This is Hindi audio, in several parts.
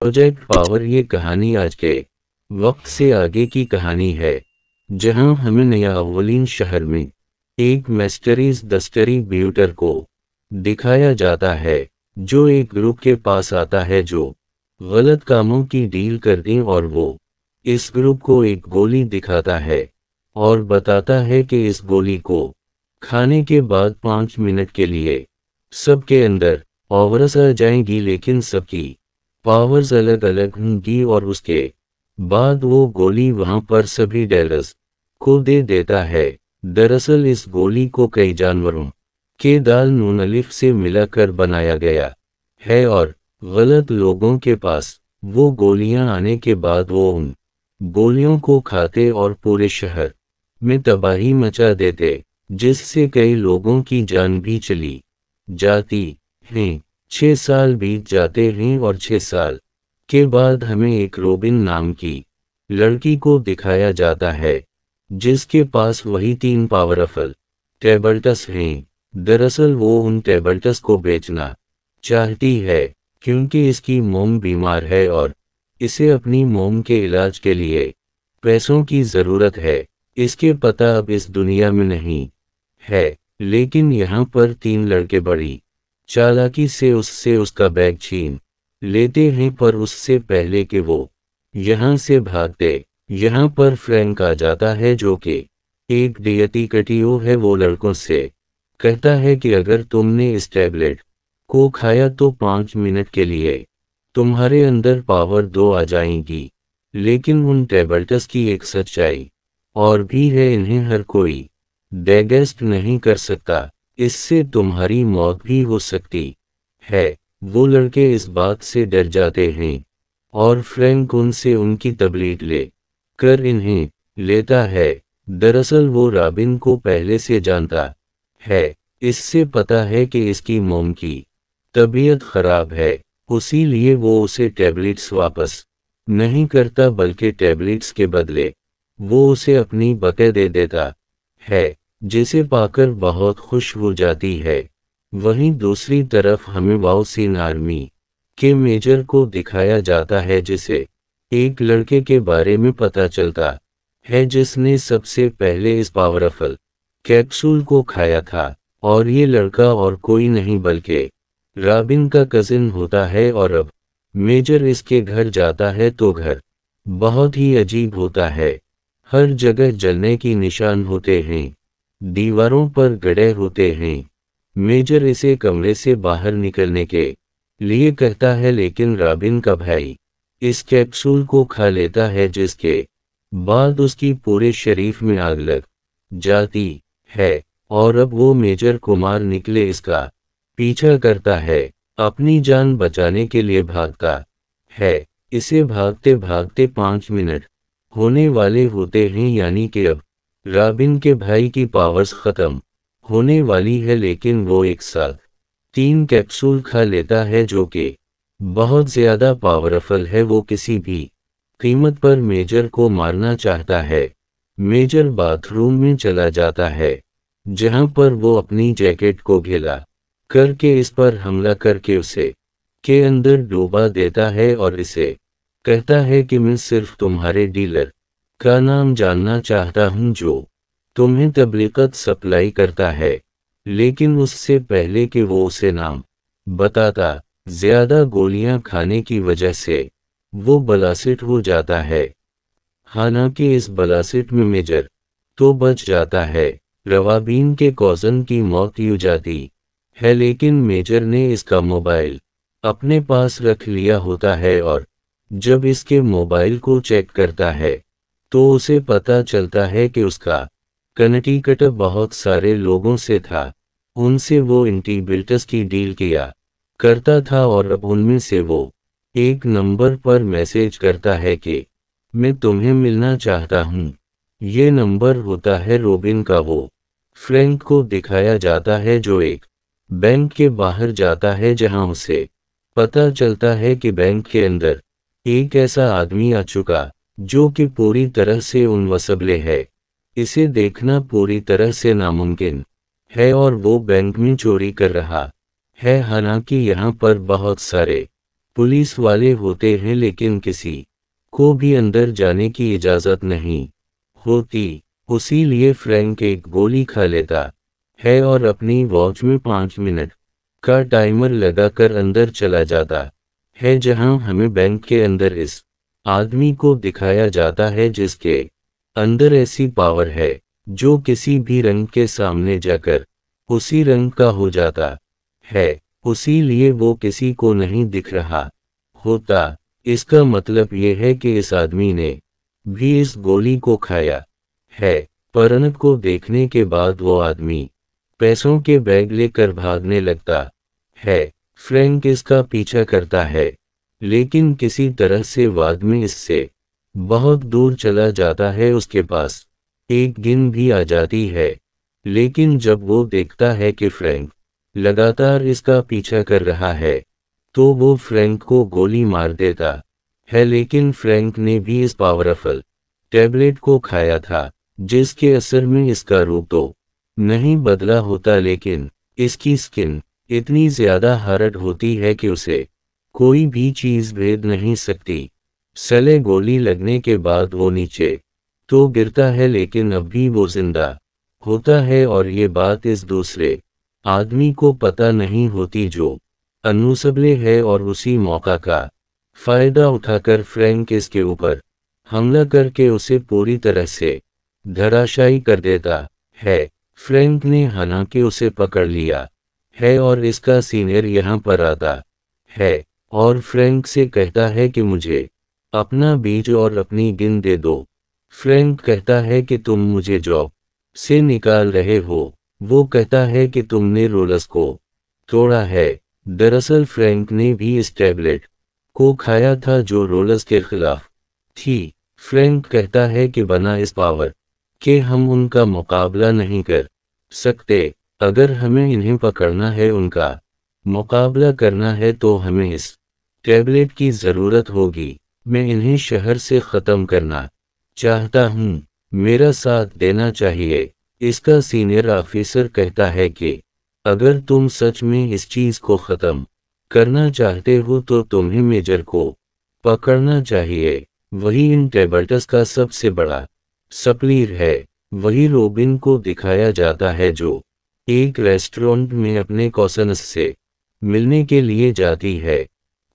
Project power. ये कहानी आज के वक्त से आगे की कहानी है, जहां हमें नयावलीन शहर में एक मिस्टीरियस डिस्ट्रीब्यूटर को दिखाया जाता है, जो एक ग्रुप के पास आता है जो गलत कामों की डील करते, और वो इस ग्रुप को एक गोली दिखाता है और बताता है कि इस गोली को खाने के बाद 5 मिनट के लिए सबके अंदर पावर्स आ जाएंगी, लेकिन सबकी पावर्स अलग अलग होंगी, और उसके बाद वो गोली वहां पर सभी डेलर्स को दे देता है। दरअसल इस गोली को कई जानवरों के दाल नून अलिफ से मिलाकर बनाया गया है, और गलत लोगों के पास वो गोलियां आने के बाद वो उन गोलियों को खाते और पूरे शहर में तबाही मचा देते, जिससे कई लोगों की जान भी चली जाती है। 6 साल बीत जाते हैं और 6 साल के बाद हमें एक रोबिन नाम की लड़की को दिखाया जाता है, जिसके पास वही 3 पावरफुल टैबलेट्स हैं। दरअसल वो उन टैबलेट्स को बेचना चाहती है, क्योंकि इसकी मोम बीमार है और इसे अपनी मोम के इलाज के लिए पैसों की ज़रूरत है। इसके पता अब इस दुनिया में नहीं है, लेकिन यहाँ पर 3 लड़के बड़ी चालाकी से उससे उसका बैग छीन लेते हैं, पर उससे पहले कि वो यहाँ से भागते, यहाँ पर फ्रैंक आ जाता है, जो कि एक डिटेक्टिव है। वो लड़कों से कहता है कि अगर तुमने इस टैबलेट को खाया तो 5 मिनट के लिए तुम्हारे अंदर पावर 2 आ जाएंगी। लेकिन उन टैबलेट्स की एक सच्चाई और भी है, इन्हें हर कोई डाइजेस्ट नहीं कर सकता, इससे तुम्हारी मौत भी हो सकती है। वो लड़के इस बात से डर जाते हैं और फ्रैंक उनसे उनकी तबलीग ले कर इन्हें लेता है। दरअसल वो रॉबिन को पहले से जानता है, इससे पता है कि इसकी मोम की तबीयत खराब है, इसीलिए वो उसे टैबलेट्स वापस नहीं करता, बल्कि टैबलेट्स के बदले वो उसे अपनी बकें दे देता है, जिसे पाकर बहुत खुश हो जाती है। वहीं दूसरी तरफ हमें वाउसिन आर्मी के मेजर को दिखाया जाता है, जिसे एक लड़के के बारे में पता चलता है जिसने सबसे पहले इस पावरफुल कैप्सूल को खाया था, और ये लड़का और कोई नहीं बल्कि रॉबिन का कजिन होता है। और अब मेजर इसके घर जाता है तो घर बहुत ही अजीब होता है। हर जगह जलने की निशान होते हैं, दीवारों पर गड्ढे होते हैं। मेजर इसे कमरे से बाहर निकलने के लिए कहता है, लेकिन रॉबिन का भाई इस कैप्सूल को खा लेता है, जिसके बाद उसकी पूरे शरीर में आग लग जाती है, और अब वो मेजर को मार निकले इसका पीछा करता है, अपनी जान बचाने के लिए भागता है। इसे भागते भागते 5 मिनट होने वाले होते हैं, यानी कि अब रॉबिन के भाई की पावर्स खत्म होने वाली है, लेकिन वो एक साथ 3 कैप्सूल खा लेता है, जो कि बहुत ज़्यादा पावरफुल है। वो किसी भी कीमत पर मेजर को मारना चाहता है। मेजर बाथरूम में चला जाता है, जहां पर वो अपनी जैकेट को गीला करके इस पर हमला करके उसे के अंदर डुबा देता है, और इसे कहता है कि मैं सिर्फ तुम्हारे डीलर का नाम जानना चाहता हूं, जो तुम्हें तबलीगत सप्लाई करता है। लेकिन उससे पहले कि वो उसे नाम बताता, ज़्यादा गोलियां खाने की वजह से वो ब्लास्ट हो जाता है। हालांकि इस ब्लास्ट में मेजर तो बच जाता है, रॉबिन के कॉज़न की मौत हो जाती है, लेकिन मेजर ने इसका मोबाइल अपने पास रख लिया होता है, और जब इसके मोबाइल को चेक करता है तो उसे पता चलता है कि उसका कनेक्टिकट बहुत सारे लोगों से था। उनसे वो एंटीबायोटिक्स की डील किया करता था, और अब उनमें से वो एक नंबर पर मैसेज करता है कि मैं तुम्हें मिलना चाहता हूँ। ये नंबर होता है रॉबिन का। वो फ्रैंक को दिखाया जाता है, जो एक बैंक के बाहर जाता है, जहां उसे पता चलता है कि बैंक के अंदर एक ऐसा आदमी आ चुका जो कि पूरी तरह से उनवसबले है। इसे देखना पूरी तरह से नामुमकिन है, और वो बैंक में चोरी कर रहा है। हालांकि यहाँ पर बहुत सारे पुलिस वाले होते हैं लेकिन किसी को भी अंदर जाने की इजाज़त नहीं होती। उसीलिए फ्रैंक एक गोली खा लेता है और अपनी वॉच में 5 मिनट का टाइमर लगाकर अंदर चला जाता है, जहां हमें बैंक के अंदर इस आदमी को दिखाया जाता है जिसके अंदर ऐसी पावर है जो किसी भी रंग के सामने जाकर उसी रंग का हो जाता है। उसीलिए वो किसी को नहीं दिख रहा होता। इसका मतलब ये है कि इस आदमी ने भी इस गोली को खाया है। परनत को देखने के बाद वो आदमी पैसों के बैग लेकर भागने लगता है। फ्रैंक इसका पीछा करता है लेकिन किसी तरह से बाद में इससे बहुत दूर चला जाता है। उसके पास एक गेंद भी आ जाती है, लेकिन जब वो देखता है कि फ्रैंक लगातार इसका पीछा कर रहा है तो वो फ्रैंक को गोली मार देता है। लेकिन फ्रैंक ने भी इस पावरफुल टैबलेट को खाया था जिसके असर में इसका रूप तो नहीं बदला होता, लेकिन इसकी स्किन इतनी ज्यादा हार्ड होती है कि उसे कोई भी चीज भेद नहीं सकती। सले गोली लगने के बाद वो नीचे तो गिरता है लेकिन अब भी वो जिंदा होता है और ये बात इस दूसरे आदमी को पता नहीं होती जो अनूसबले है। और उसी मौका का फायदा उठाकर फ्रैंक इसके ऊपर हमला करके उसे पूरी तरह से धराशायी कर देता है। फ्रैंक ने हालांकि उसे पकड़ लिया है और इसका सीनियर यहाँ पर आता है और फ्रैंक से कहता है कि मुझे अपना बीज और अपनी गेंद दे दो। फ्रैंक कहता है कि तुम मुझे जॉब से निकाल रहे हो। वो कहता है कि तुमने रोलस को तोड़ा है। दरअसल फ्रैंक ने भी इस टैबलेट को खाया था जो रोलस के खिलाफ थी। फ्रैंक कहता है कि बना इस पावर के हम उनका मुकाबला नहीं कर सकते। अगर हमें इन्हें पकड़ना है, उनका मुकाबला करना है, तो हमें इस टैबलेट की ज़रूरत होगी। मैं इन्हें शहर से ख़त्म करना चाहता हूँ, मेरा साथ देना चाहिए। इसका सीनियर ऑफिसर कहता है कि अगर तुम सच में इस चीज़ को ख़त्म करना चाहते हो तो तुम्हें मेजर को पकड़ना चाहिए। वही इन टैबलेट्स का सबसे बड़ा सप्लायर है। वही रॉबिन को दिखाया जाता है जो एक रेस्टोरेंट में अपने कॉसनस से मिलने के लिए जाती है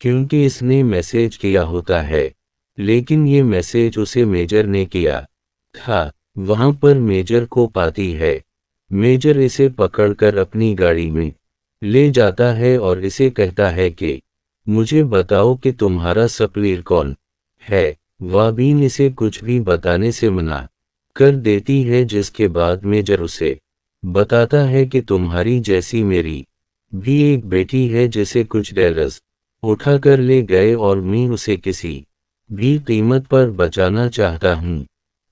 क्योंकि इसने मैसेज किया होता है, लेकिन ये मैसेज उसे मेजर ने किया था। वहां पर मेजर को पाती है। मेजर इसे पकड़कर अपनी गाड़ी में ले जाता है और इसे कहता है कि मुझे बताओ कि तुम्हारा सप्लायर कौन है। वाबीन इसे कुछ भी बताने से मना कर देती है, जिसके बाद मेजर उसे बताता है कि तुम्हारी जैसी मेरी भी एक बेटी है जिसे कुछ डैलर्स उठाकर ले गए और मैं उसे किसी भी कीमत पर बचाना चाहता हूँ।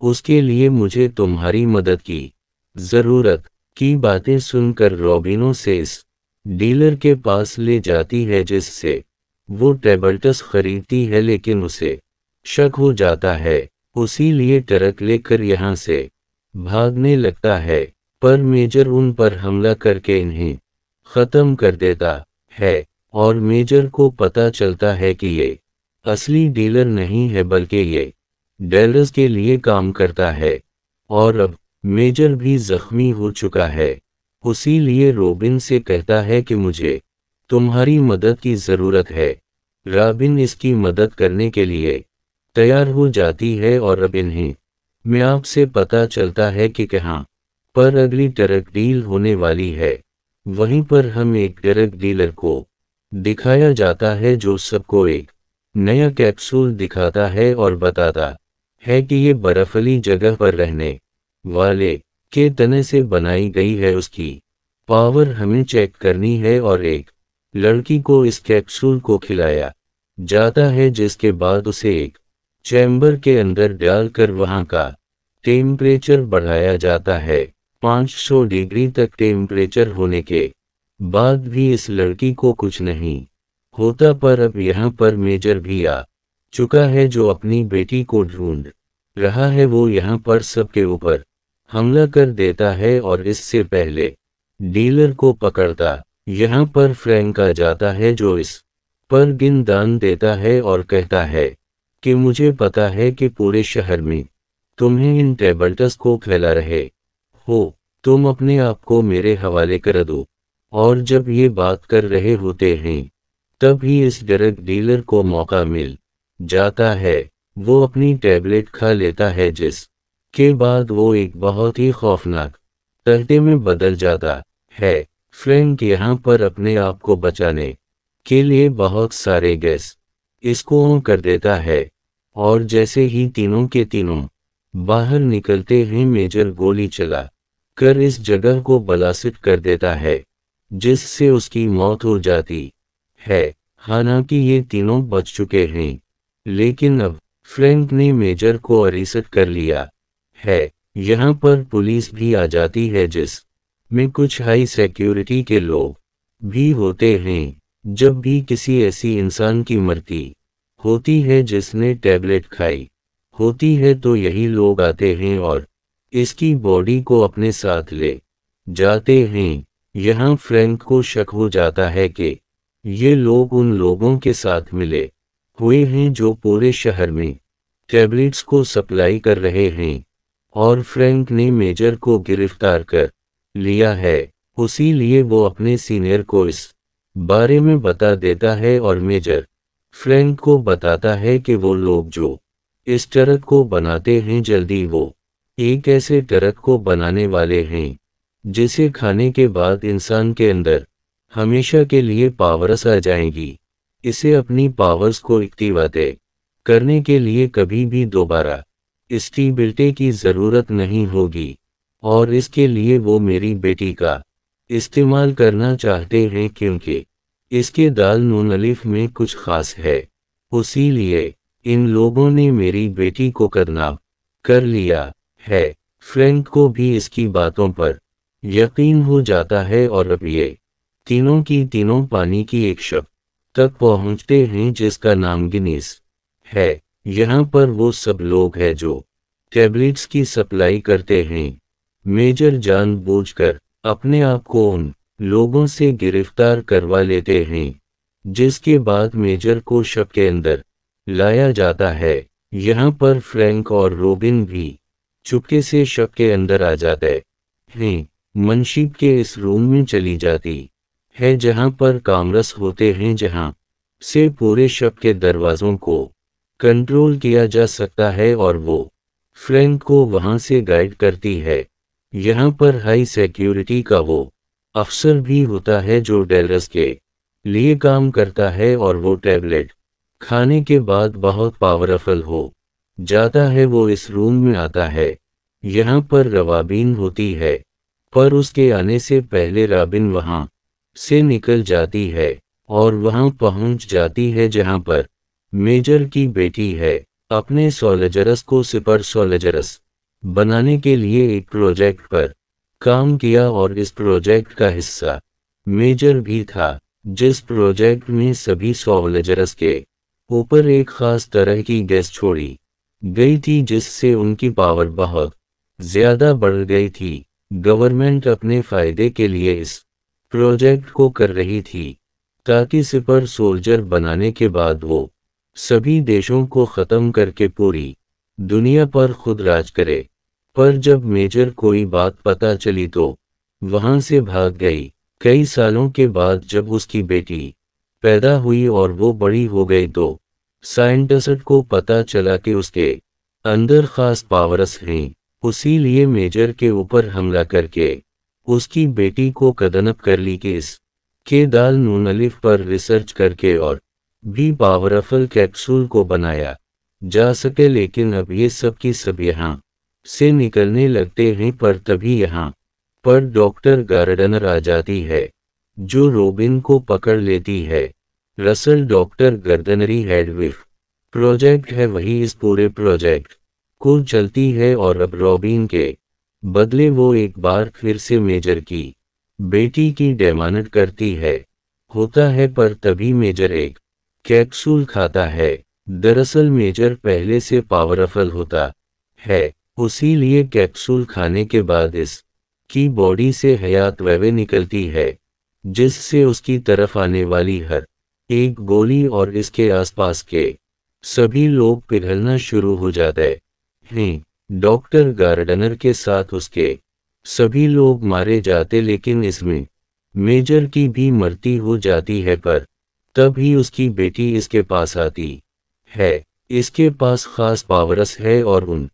उसके लिए मुझे तुम्हारी मदद की ज़रूरत की बातें सुनकर रॉबिनो से इस डीलर के पास ले जाती है जिससे वो टैबलेट्स खरीदती है, लेकिन उसे शक हो जाता है। उसीलिए ट्रक लेकर यहाँ से भागने लगता है, पर मेजर उन पर हमला करके इन्हें ख़त्म कर देता है और मेजर को पता चलता है कि ये असली डीलर नहीं है बल्कि ये डैलर्स के लिए काम करता है और अब मेजर भी जख्मी हो चुका है। उसीलिए रॉबिन से कहता है कि मुझे तुम्हारी मदद की ज़रूरत है। रॉबिन इसकी मदद करने के लिए तैयार हो जाती है और अब इन्हें मैं आपसे पता चलता है कि कहाँ पर अगली ट्रक डील होने वाली है। वहीं पर हम एक ट्रक डीलर को दिखाया जाता है जो सबको एक नया कैप्सूल दिखाता है और बताता है कि ये बर्फीली जगह पर रहने वाले के तने से बनाई गई है। उसकी पावर हमें चेक करनी है और एक लड़की को इस कैप्सूल को खिलाया जाता है, जिसके बाद उसे एक चैम्बर के अंदर डालकर वहां का टेम्परेचर बढ़ाया जाता है। 500 डिग्री तक टेम्परेचर होने के बाद भी इस लड़की को कुछ नहीं होता, पर अब यहाँ पर मेजर भी आ चुका है जो अपनी बेटी को ढूंढ रहा है। वो यहाँ पर सबके ऊपर हमला कर देता है और इससे पहले डीलर को पकड़ता यहाँ पर फ्रैंक आ जाता है जो इस पर गिन दान देता है और कहता है कि मुझे पता है कि पूरे शहर में तुम्हें इन टैबलेट्स को फैला रहे हो, तुम अपने आप को मेरे हवाले कर दो। और जब ये बात कर रहे होते हैं तब ही इस ड्रग डीलर को मौका मिल जाता है। वो अपनी टैबलेट खा लेता है, जिस के बाद वो एक बहुत ही खौफनाक तहते में बदल जाता है। फ्रैंक यहाँ पर अपने आप को बचाने के लिए बहुत सारे गैस इसको ऑन कर देता है, और जैसे ही तीनों के तीनों बाहर निकलते हैं मेजर गोली चला कर इस जगह को ब्लास्ट कर देता है, जिससे उसकी मौत हो जाती है। हालांकि ये तीनों बच चुके हैं, लेकिन अब फ्रैंक ने मेजर को अरेस्ट कर लिया है। यहाँ पर पुलिस भी आ जाती है, जिस में कुछ हाई सिक्योरिटी के लोग भी होते हैं। जब भी किसी ऐसी इंसान की मृत्यु होती है जिसने टैबलेट खाई होती है, तो यही लोग आते हैं और इसकी बॉडी को अपने साथ ले जाते हैं। यहाँ फ्रैंक को शक हो जाता है कि ये लोग उन लोगों के साथ मिले हुए हैं जो पूरे शहर में टैबलेट्स को सप्लाई कर रहे हैं, और फ्रैंक ने मेजर को गिरफ्तार कर लिया है। उसी लिए वो अपने सीनियर को इस बारे में बता देता है, और मेजर फ्रैंक को बताता है कि वो लोग जो इस ट्रक को बनाते हैं, जल्दी वो एक ऐसे ट्रक को बनाने वाले हैं जिसे खाने के बाद इंसान के अंदर हमेशा के लिए पावर्स आ जाएंगी। इसे अपनी पावर्स को एक्टिवेट करने के लिए कभी भी दोबारा स्टेबिलिटी की ज़रूरत नहीं होगी, और इसके लिए वो मेरी बेटी का इस्तेमाल करना चाहते हैं, क्योंकि इसके दाल नून अलिफ में कुछ खास है। उसी लिए इन लोगों ने मेरी बेटी को किडनैप कर लिया है। फ्रैंक को भी इसकी बातों पर यकीन हो जाता है, और अब ये तीनों की तीनों पानी की एक शप तक पहुंचते हैं जिसका नाम गिनीस है। यहाँ पर वो सब लोग हैं जो टैबलेट्स की सप्लाई करते हैं। मेजर जानबूझकर अपने आप को उन लोगों से गिरफ्तार करवा लेते हैं, जिसके बाद मेजर को शप के अंदर लाया जाता है। यहाँ पर फ्रैंक और रोबिन भी चुपके से शप के अंदर आ जाते हैं। मनशीब के इस रूम में चली जाती है जहाँ पर कामरस होते हैं, जहाँ से पूरे शप के दरवाजों को कंट्रोल किया जा सकता है, और वो फ्रैंक को वहां से गाइड करती है। यहाँ पर हाई सिक्योरिटी का वो अफसर भी होता है जो डेलरस के लिए काम करता है, और वो टैबलेट खाने के बाद बहुत पावरफुल हो जाता है। वो इस रूम में आता है। यहाँ पर रवाबिन होती है, पर उसके आने से पहले रॉबिन वहां से निकल जाती है और वहां पहुंच जाती है जहां पर मेजर की बेटी है। अपने सोल्जरस को सुपर सोल्जरस बनाने के लिए एक प्रोजेक्ट पर काम किया, और इस प्रोजेक्ट का हिस्सा मेजर भी था, जिस प्रोजेक्ट में सभी सोल्जरस के ऊपर एक खास तरह की गैस छोड़ी गई थी, जिससे उनकी पावर बहुत ज्यादा बढ़ गई थी। गवर्नमेंट अपने फायदे के लिए इस प्रोजेक्ट को कर रही थी, ताकि सुपर सोल्जर बनाने के बाद वो सभी देशों को ख़त्म करके पूरी दुनिया पर खुद राज करे। पर जब मेजर कोई बात पता चली तो वहां से भाग गई। कई सालों के बाद जब उसकी बेटी पैदा हुई और वो बड़ी हो गई, तो साइंटिस्ट को पता चला कि उसके अंदर खास पावर्स हैं। उसी लिए मेजर के ऊपर हमला करके उसकी बेटी को किडनैप कर ली कि इस के दाल नून अलिफ पर रिसर्च करके और भी पावरफुल कैप्सूल को बनाया जा सके। लेकिन अब ये सब की सब यहाँ से निकलने लगते हैं, पर तभी यहाँ पर डॉक्टर गार्डनर आ जाती है, जो रोबिन को पकड़ लेती है। रसल डॉक्टर गार्डनरी हेडविफ प्रोजेक्ट है, वही इस पूरे प्रोजेक्ट को चलती है, और अब रोबिन के बदले वो एक बार फिर से मेजर की बेटी की डिमांड करती है होता है। पर तभी मेजर एक कैप्सूल खाता है। दरअसल मेजर पहले से पावरफुल होता है, उसी लिए कैप्सूल खाने के बाद इस की बॉडी से हयात वेवे निकलती है, जिससे उसकी तरफ आने वाली हर एक गोली और इसके आसपास के सभी लोग पिघलना शुरू हो जाते हैं। डॉक्टर गार्डनर के साथ उसके सभी लोग मारे जाते, लेकिन इसमें मेजर की भी मृत्यु हो जाती है। पर तब ही उसकी बेटी इसके पास आती है। इसके पास खास पावर्स है और उन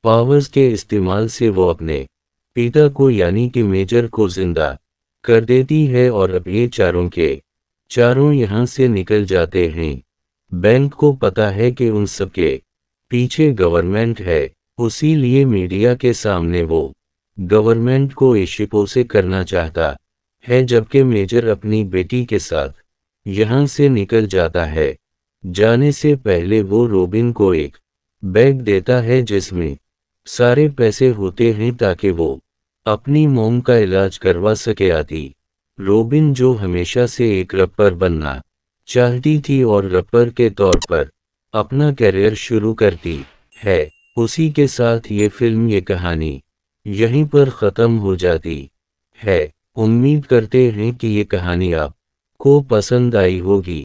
पावर्स के इस्तेमाल से वो अपने पिता को यानी कि मेजर को जिंदा कर देती है और अब ये चारों के चारों यहाँ से निकल जाते हैं। बैंक को पता है कि उन सबके पीछे गवर्नमेंट है, उसीलिए मीडिया के सामने वो गवर्नमेंट को इशिपो से करना चाहता है, जबकि मेजर अपनी बेटी के साथ यहाँ से निकल जाता है। जाने से पहले वो रोबिन को एक बैग देता है जिसमें सारे पैसे होते हैं ताकि वो अपनी मॉम का इलाज करवा सके। आती रोबिन, जो हमेशा से एक रैपर बनना चाहती थी और रैपर के तौर पर अपना करियर शुरू करती है। उसी के साथ ये फिल्म, ये कहानी यहीं पर ख़त्म हो जाती है। उम्मीद करते हैं कि ये कहानी आपको पसंद आई होगी।